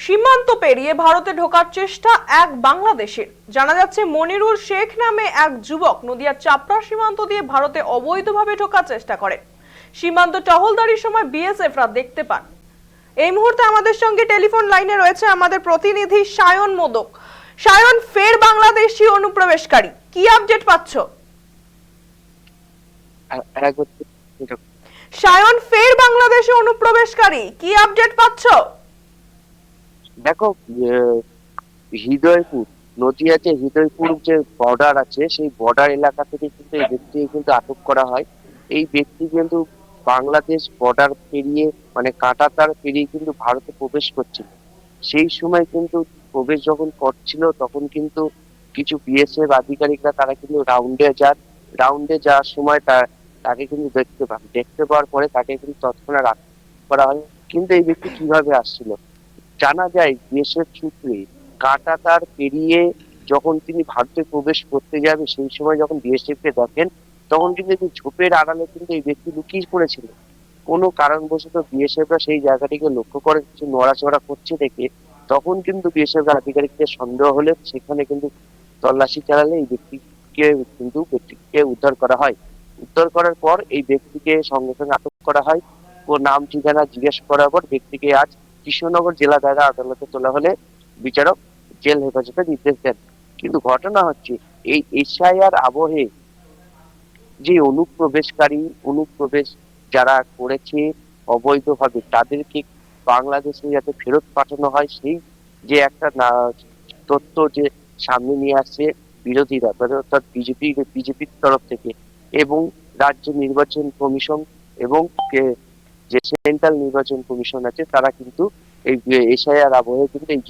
সীমান্ত পেরিয়ে ভারতে ঢোকার চেষ্টা এক বাংলাদেশের। জানা যাচ্ছে মনিরুল শেখ নামে এক যুবক নদিয়ার চাপড়া সীমান্ত দিয়ে ভারতে অবৈধভাবে ঢোকার চেষ্টা করেন। সীমান্ত টহলদারির সময় বিএসএফরা দেখতে পান। এই মুহূর্তে আমাদের সঙ্গে টেলিফোন লাইনে রয়েছে আমাদের প্রতিনিধি সায়ন মোদক। সায়ন, ফের বাংলাদেশি অনুপ্রবেশকারী, কি আপডেট পাচ্ছ? সায়ন, ফের বাংলাদেশি অনুপ্রবেশকারী, কি আপডেট পাচ্ছ? দেখো, হৃদয়পুর নদিয়াতে হৃদয়পুর যে বর্ডার আছে, সেই বর্ডার এলাকা থেকে কিন্তু এই ব্যক্তিকে কিন্তু আটক করা হয়। এই ব্যক্তি কিন্তু বাংলাদেশ বর্ডার পেরিয়ে, মানে কাঁটাতার পেরিয়ে কিন্তু ভারতে প্রবেশ করছিল। সেই সময় কিন্তু প্রবেশ যখন করছিল, তখন কিন্তু কিছু বিএসএফ আধিকারিকরা তারা কিন্তু রাউন্ডে যাওয়ার সময় তাকে কিন্তু দেখতে পাওয়ার পরে তাকে কিন্তু তৎক্ষণাৎ আটক করা হয়। কিন্তু এই ব্যক্তি কিভাবে আসছিল জানা যায় দেশের সূত্রে, কাঁটাতার পেরিয়ে যখন তিনি ভারতে প্রবেশ করতে যাবে, সেই সময় যখন বিএসএফ কে দেখেন, তখন কিন্তু এই ঝোপের আড়ালে কিন্তু এই ব্যক্তি লুকিয়ে পড়েছিল। কোনো কারণবশত বিএসএফরা সেই জায়গাটিকে লক্ষ্য করে কিছু নড়াচড়া করছে দেখে, তখন কিন্তু বিএসএফ আধিকারিকদের সন্দেহ হলে সেখানে কিন্তু তল্লাশি চালালে এই ব্যক্তিকে উদ্ধার করা হয়। উদ্ধার করার পর এই ব্যক্তিকে সঙ্গে সঙ্গে আটক করা হয়। ও নাম ঠিকানা জিজ্ঞেস করার পর ব্যক্তিকে আজ কৃষ্ণনগর জেলা দায়রা আদালতে তোলা হলে বিচারক জেল হেফাজতে নির্দেশ দেন। কিন্তু ঘটনা হচ্ছে, এই এসআইআর আবহে যে অনুপ্রবেশ যারা করেছে অবৈধভাবে, তাদেরকে বাংলাদেশে যাতে ফেরত পাঠানো হয়, সেই যে একটা তথ্য যে সামনে নিয়ে আসছে বিরোধীরা, অর্থাৎ বিজেপির তরফ থেকে, এবং রাজ্য নির্বাচন কমিশন এবং যে সেন্ট্রাল নির্বাচন কমিশন আছে, তারা কিন্তু এই এসআইআর আবহে কিন্তু এই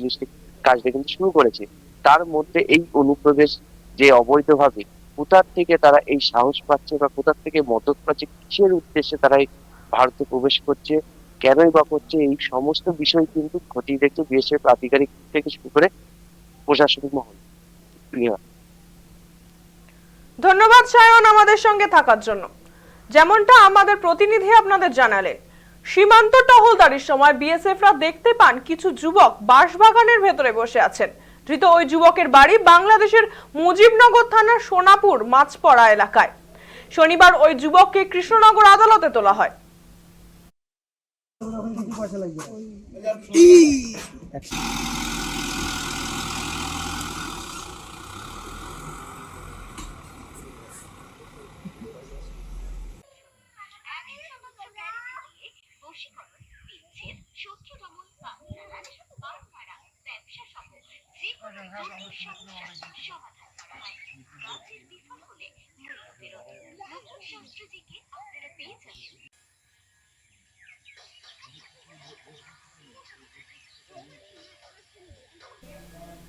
কাজটা কিন্তু শুরু করেছে। তার মধ্যে এই অনুপ্রবেশ যে অবৈধভাবে, কোথার থেকে তারা এই সাহস পাচ্ছে বা কোথার থেকে মদত পাচ্ছে, কিসের উদ্দেশ্যে তারা এই ভারতে প্রবেশ করছে, কেনই বা করছে, এই সমস্ত বিষয় কিন্তু খতিয়ে দেখছে বিএসএফ আধিকারিক থেকে শুরু করে প্রশাসনিক মহল। ধন্যবাদ সায়ন আমাদের সঙ্গে থাকার জন্য। যেমনটা আমাদের প্রতিনিধি আপনাদের জানালেন, সীমান্ত টহলদারির সময় বিএসএফরা দেখতে পান কিছু যুবক বাঁশবাগানের ভেতরে বসে আছেন। ধৃত ওই যুবকের বাড়ি বাংলাদেশের মুজিবনগর থানার সোনাপুর মাছপড়া এলাকায়। শনিবার ওই যুবককে কৃষ্ণনগর আদালতে তোলা হয়।